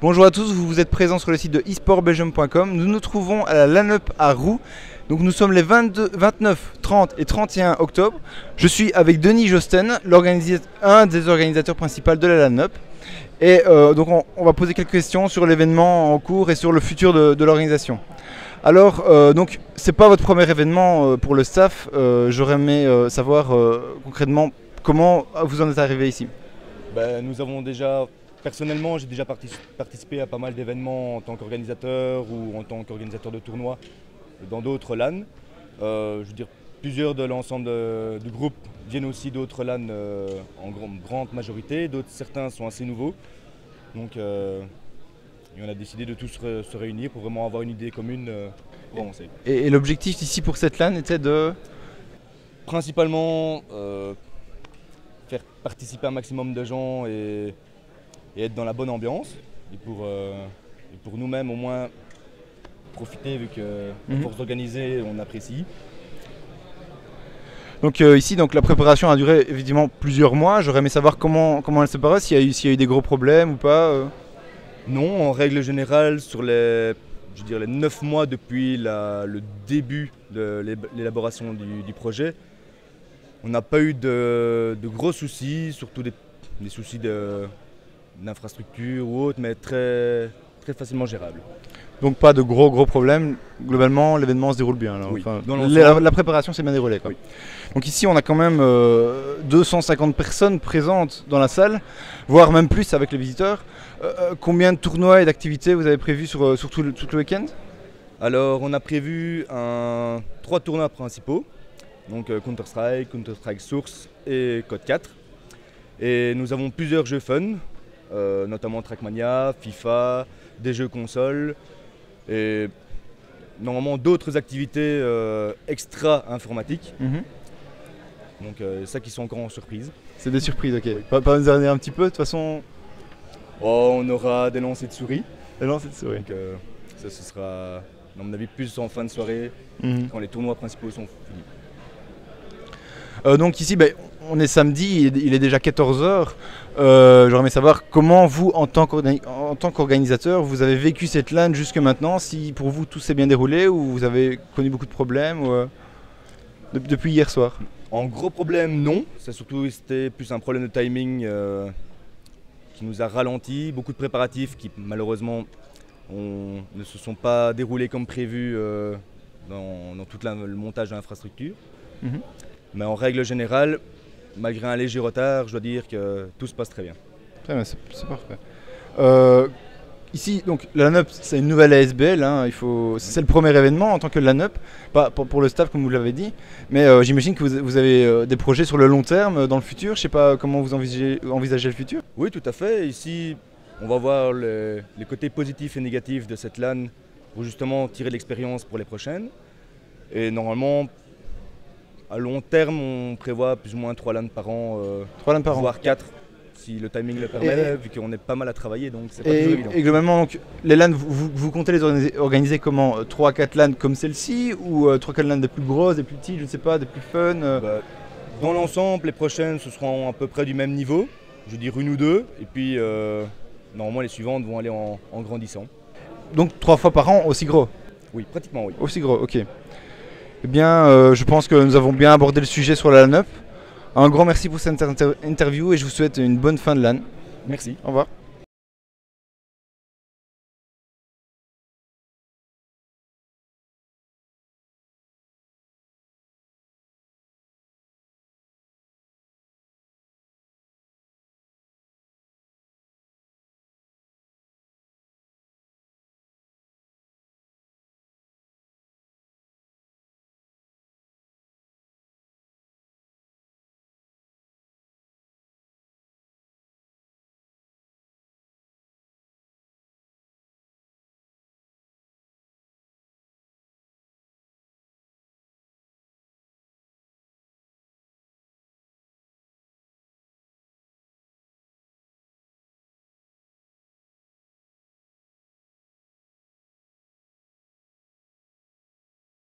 Bonjour à tous, vous êtes présents sur le site de esportbelgium.com. Nous nous trouvons à la LAN-UP à Roux. Donc nous sommes les 22, 29, 30 et 31 octobre. Je suis avec Denis Josten, un des organisateurs principaux de la LAN-UP. Et donc on va poser quelques questions sur l'événement en cours et sur le futur de l'organisation. Alors, donc c'est pas votre premier événement pour le staff. J'aurais aimé savoir concrètement comment vous en êtes arrivé ici. Nous avons déjà, personnellement, j'ai déjà participé à pas mal d'événements en tant qu'organisateur ou en tant qu'organisateur de tournois dans d'autres LAN. Je veux dire, plusieurs de l'ensemble du groupe viennent aussi d'autres LAN en grande majorité, certains sont assez nouveaux. Donc on a décidé de tous se réunir pour vraiment avoir une idée commune pour avancer. Et l'objectif ici pour cette LAN était de... Principalement faire participer un maximum de gens et être dans la bonne ambiance. Et pour nous-mêmes au moins profiter, vu que à force d'organiser, on apprécie. Donc ici, la préparation a duré évidemment plusieurs mois. J'aurais aimé savoir comment elle se passe, s'il y a eu des gros problèmes ou pas. Non, en règle générale, sur les 9 mois depuis le début de l'élaboration du projet, on n'a pas eu de gros soucis, surtout des soucis d'infrastructure ou autre, mais très, très facilement gérables. Donc pas de gros problèmes. Globalement, l'événement se déroule bien. Là. Oui. Enfin, la préparation s'est bien déroulée. Quoi. Oui. Donc ici, on a quand même 250 personnes présentes dans la salle, voire même plus avec les visiteurs. Combien de tournois et d'activités vous avez prévu sur tout le week-end? Alors, on a prévu 3 tournois principaux. Donc Counter-Strike Source et Code 4. Et nous avons plusieurs jeux fun, notamment Trackmania, FIFA, des jeux consoles et normalement d'autres activités extra informatiques. Donc ça qui sont encore en surprise. C'est des surprises, ok. Oui. Pas nous en dire un petit peu, de toute façon. On aura des lancers de souris. Des lancers de souris. Donc ça ce sera à mon avis plus en fin de soirée, quand les tournois principaux sont finis. Donc ici, on est samedi, il est déjà 14h. J'aurais aimé savoir comment vous, en tant qu'organisateur, vous avez vécu cette LAN jusque maintenant, si pour vous tout s'est bien déroulé ou vous avez connu beaucoup de problèmes depuis hier soir. En gros problème, non. C'était plus un problème de timing qui nous a ralenti. Beaucoup de préparatifs qui malheureusement ne se sont pas déroulés comme prévu dans tout le montage de l'infrastructure. Mais en règle générale, malgré un léger retard, je dois dire que tout se passe très bien. Très bien, c'est parfait. Ici, donc, la LAN-UP, c'est une nouvelle ASBL. C'est le premier événement en tant que LAN-UP, pas pour le staff comme vous l'avez dit. Mais j'imagine que vous avez des projets sur le long terme dans le futur. Je ne sais pas comment vous envisagez le futur. Oui, tout à fait. Ici, on va voir les côtés positifs et négatifs de cette LAN pour justement tirer de l'expérience pour les prochaines. Et normalement, à long terme, on prévoit plus ou moins 3 LAN par an, voire 4 si le timing le permet, vu qu'on est pas mal à travailler, donc c'est pas toujours évident. Et globalement, donc, les LAN, vous comptez les organiser comment 3-4 LAN comme celle-ci ou 3-4 LAN des plus grosses, des plus petites, je ne sais pas, des plus fun Dans l'ensemble, les prochaines, ce seront à peu près du même niveau, je veux dire 1 ou 2, et puis normalement les suivantes vont aller en grandissant. Donc 3 fois par an, aussi gros? Oui, pratiquement oui. Aussi gros, ok. Eh bien, je pense que nous avons bien abordé le sujet sur la LAN-UP. Un grand merci pour cette interview et je vous souhaite une bonne fin de LAN. Merci. Au revoir.